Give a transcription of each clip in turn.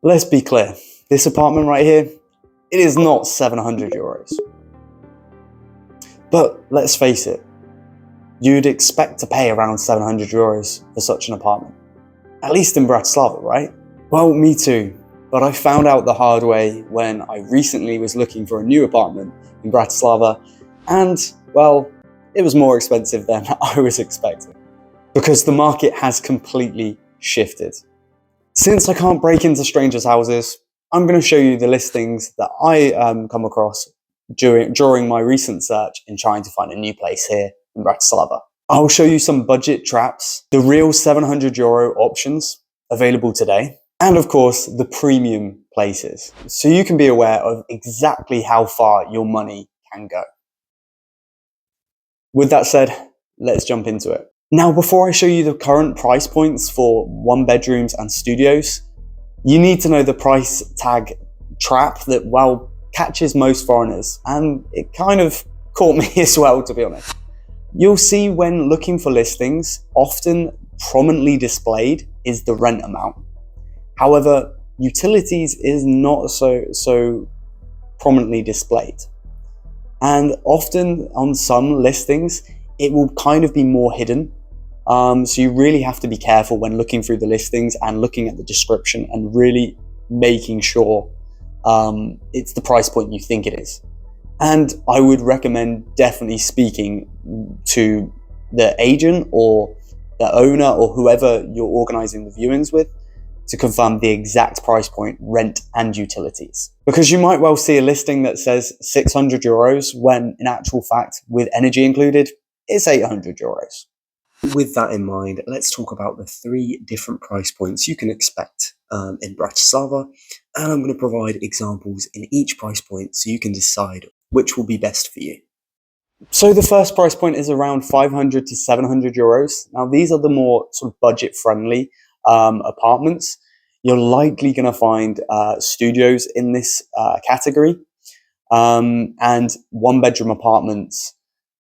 Let's be clear, this apartment right here, it is not 700 euros. But let's face it, you'd expect to pay around 700 euros for such an apartment. At least in Bratislava, right? Well, me too. But I found out the hard way when I recently was looking for a new apartment in Bratislava, and, well, it was more expensive than I was expecting. Because the market has completely shifted. Since I can't break into strangers' houses, I'm going to show you the listings that I come across during my recent search in trying to find a new place here in Bratislava. I'll show you some budget traps, the real 700 euro options available today, and of course the premium places, so you can be aware of exactly how far your money can go. With that said, let's jump into it. Now, before I show you the current price points for one bedrooms and studios, you need to know the price tag trap that, well, catches most foreigners, and it kind of caught me as well, to be honest. You'll see when looking for listings, often prominently displayed is the rent amount. However, utilities is not so prominently displayed. And often on some listings, it will kind of be more hidden. So you really have to be careful when looking through the listings and looking at the description and really making sure it's the price point you think it is. And I would recommend definitely speaking to the agent or the owner or whoever you're organizing the viewings with to confirm the exact price point, rent and utilities. Because you might well see a listing that says 600 euros when in actual fact, with energy included, it's 800 euros. With that in mind, let's talk about the 3 different price points you can expect in Bratislava, and I'm going to provide examples in each price point so you can decide which will be best for you. So the first price point is around 500 to 700 euros. Now these are the more sort of budget-friendly apartments. You're likely going to find studios in this category and one-bedroom apartments.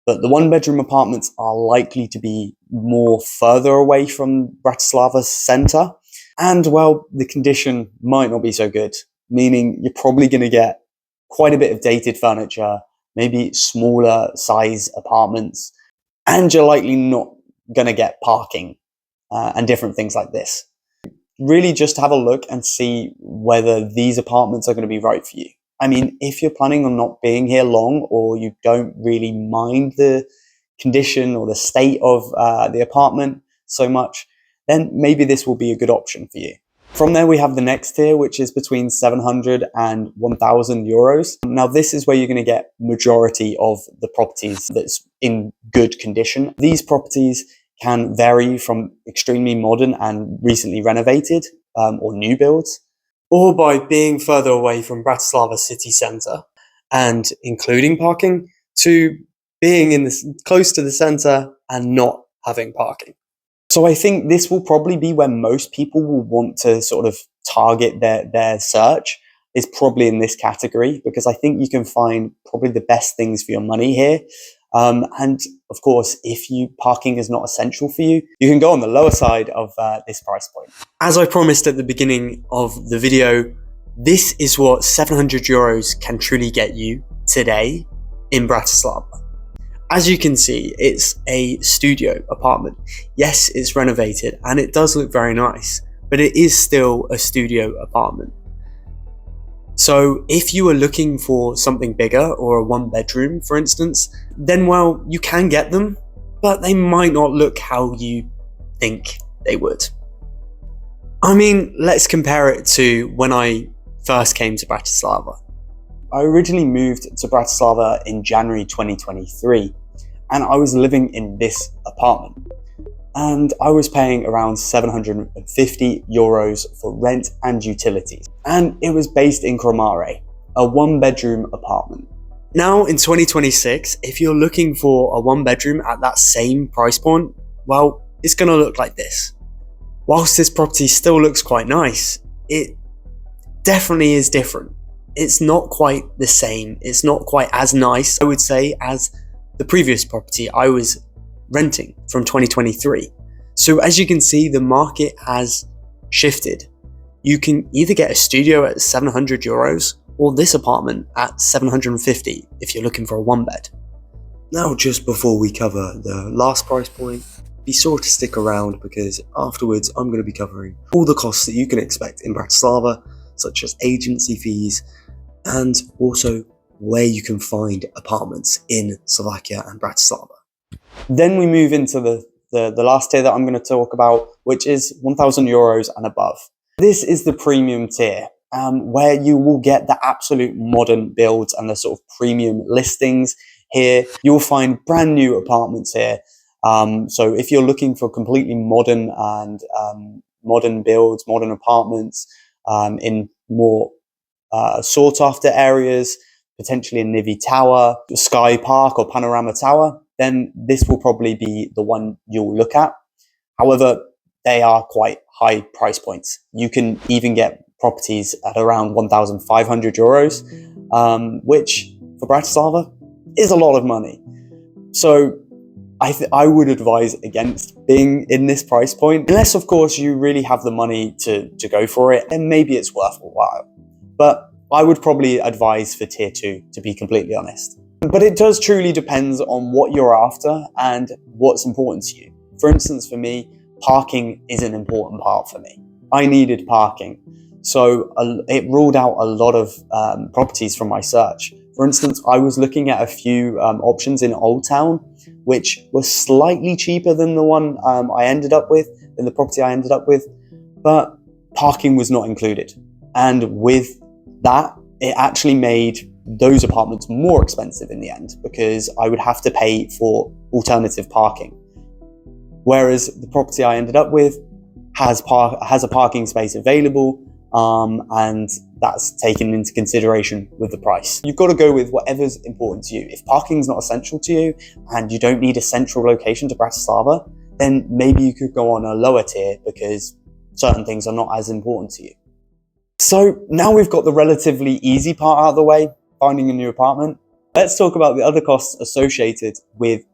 But the one-bedroom apartments are likely to be more further away from Bratislava's centre. And, well, the condition might not be so good, meaning you're probably going to get quite a bit of dated furniture, maybe smaller size apartments, and you're likely not going to get parking and different things like this. Really just have a look and see whether these apartments are going to be right for you. I mean, if you're planning on not being here long or you don't really mind the condition or the state of the apartment so much, then maybe this will be a good option for you. From there, we have the next tier, which is between 700 and 1,000 euros. Now, this is where you're going to get majority of the properties that's in good condition. These properties can vary from extremely modern and recently renovated or new builds, or by being further away from Bratislava city centre and including parking, to being in this close to the centre and not having parking. So I think this will probably be where most people will want to sort of target their search, is probably in this category, because I think you can find probably the best things for your money here. And of course, if parking is not essential for you, you can go on the lower side of this price point. As I promised at the beginning of the video, this is what 700 euros can truly get you today in Bratislava. As you can see, it's a studio apartment. Yes, it's renovated and it does look very nice, but it is still a studio apartment. So if you are looking for something bigger or a 1-bedroom, for instance, then, well, you can get them, but they might not look how you think they would. I mean, let's compare it to when I first came to Bratislava. I originally moved to Bratislava in January 2023, and I was living in this apartment. And I was paying around 750 euros for rent and utilities. And it was based in Cromare, a 1-bedroom apartment. Now in 2026, if you're looking for a 1-bedroom at that same price point, well, it's going to look like this. Whilst this property still looks quite nice, it definitely is different. It's not quite the same. It's not quite as nice, I would say, as the previous property I was renting from 2023. So as you can see, the market has shifted. You can either get a studio at 700 euros or this apartment at 750 if you're looking for a one bed. Now, just before we cover the last price point, be sure to stick around because afterwards I'm going to be covering all the costs that you can expect in Bratislava, such as agency fees, and also where you can find apartments in Slovakia and Bratislava. Then we move into the last tier that I'm going to talk about, which is 1,000 euros and above. This is the premium tier, where you will get the absolute modern builds and the sort of premium listings. Here, you'll find brand new apartments here. So if you're looking for completely modern and modern builds, modern apartments in more sought after areas, potentially in Nivi Tower, Sky Park or Panorama Tower, then this will probably be the one you'll look at. However, they are quite high price points. You can even get properties at around 1,500 euros, which for Bratislava is a lot of money. So I would advise against being in this price point, unless of course you really have the money to go for it, then maybe it's worth a while. But I would probably advise for tier 2, to be completely honest. But it does truly depend on what you're after and what's important to you. For instance, for me, parking is an important part for me. I needed parking. So it ruled out a lot of properties from my search. For instance, I was looking at a few options in Old Town, which were slightly cheaper than the one than the property I ended up with, but parking was not included. And with that, it actually made those apartments more expensive in the end because I would have to pay for alternative parking. Whereas the property I ended up with has a parking space available, and that's taken into consideration with the price. You've got to go with whatever's important to you. If parking is not essential to you and you don't need a central location to Bratislava, then maybe you could go on a lower tier because certain things are not as important to you. So now we've got the relatively easy part out of the way, finding a new apartment. Let's talk about the other costs associated with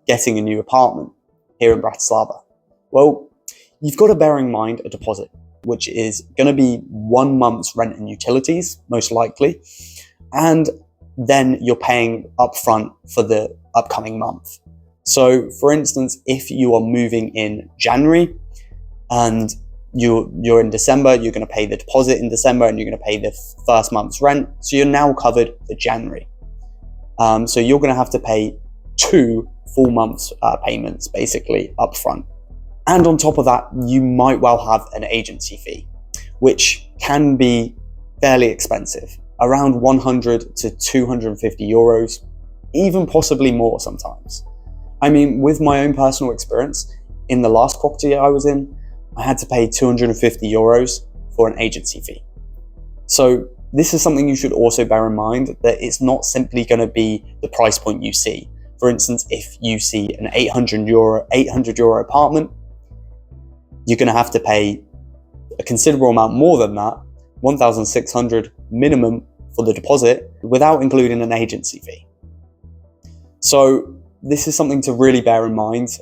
getting a new apartment here in Bratislava. Well, you've got to bear in mind a deposit, which is going to be 1 month's rent and utilities, most likely. And then you're paying upfront for the upcoming month. So for instance, if you are moving in January and you're in December, you're going to pay the deposit in December and you're going to pay the first month's rent. So you're now covered for January. So you're going to have to pay 2 full months payments basically upfront. And on top of that, you might well have an agency fee, which can be fairly expensive, around 100 to 250 euros, even possibly more sometimes. I mean, with my own personal experience, in the last property I was in, I had to pay 250 euros for an agency fee. So this is something you should also bear in mind, that it's not simply going to be the price point you see. For instance, if you see an 800 euro apartment, you're going to have to pay a considerable amount more than that, 1,600 minimum for the deposit, without including an agency fee. So this is something to really bear in mind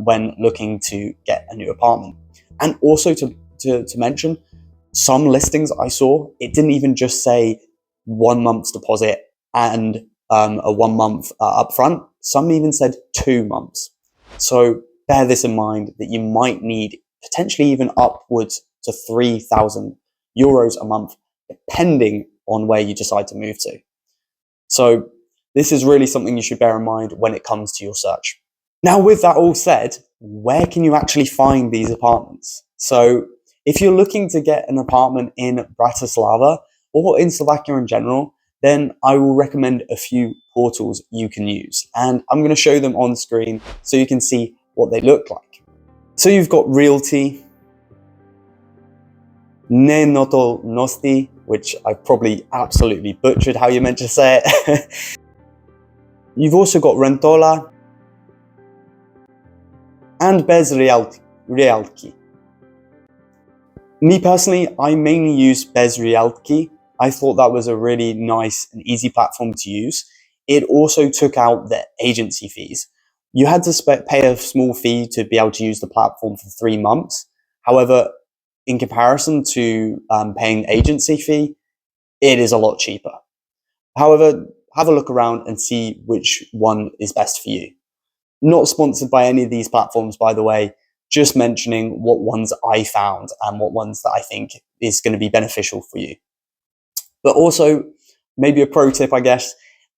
when looking to get a new apartment. And also to mention, some listings I saw, it didn't even just say 1 month's deposit and a 1 month upfront. Some even said 2 months. So bear this in mind, that you might need potentially even upwards to 3,000 euros a month, depending on where you decide to move to. So this is really something you should bear in mind when it comes to your search. Now, with that all said, where can you actually find these apartments? So if you're looking to get an apartment in Bratislava or in Slovakia in general, then I will recommend a few portals you can use. And I'm going to show them on screen so you can see what they look like. So you've got Realty, Nenotonosti, which I probably absolutely butchered how you meant to say it. You've also got Rentola and Bez Realki. Me personally, I mainly use Bez Realki. I thought that was a really nice and easy platform to use. It also took out the agency fees. You had to pay a small fee to be able to use the platform for 3 months. However, in comparison to paying agency fee, it is a lot cheaper. However, have a look around and see which one is best for you. Not sponsored by any of these platforms, by the way, just mentioning what ones I found and what ones that I think is going to be beneficial for you. But also, maybe a pro tip, I guess,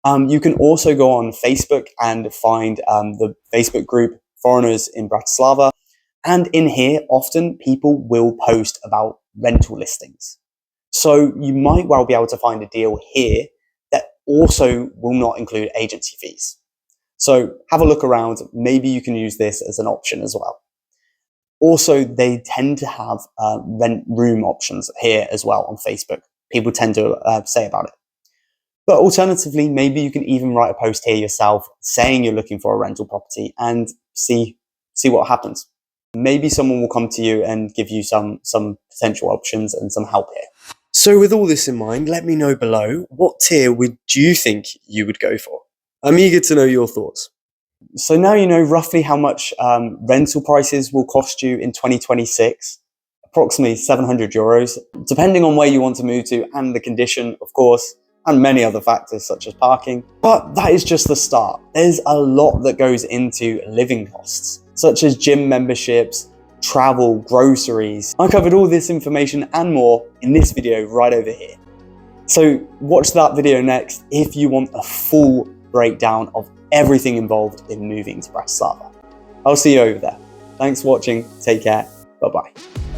you can also go on Facebook and find the Facebook group Foreigners in Bratislava. And in here, often people will post about rental listings. So you might well be able to find a deal here that also will not include agency fees. So have a look around. Maybe you can use this as an option as well. Also, they tend to have rent room options here as well on Facebook. People tend to say about it. But alternatively, maybe you can even write a post here yourself saying you're looking for a rental property and see what happens. Maybe someone will come to you and give you some potential options and some help here. So with all this in mind, let me know below, what tier would you think you would go for? I'm eager to know your thoughts. So now you know roughly how much rental prices will cost you in 2026, approximately €700, depending on where you want to move to and the condition, of course, and many other factors such as parking. But that is just the start. There's a lot that goes into living costs, such as gym memberships, travel, groceries. I covered all this information and more in this video right over here. So watch that video next if you want a full breakdown of everything involved in moving to Bratislava. I'll see you over there. Thanks for watching. Take care. Bye-bye.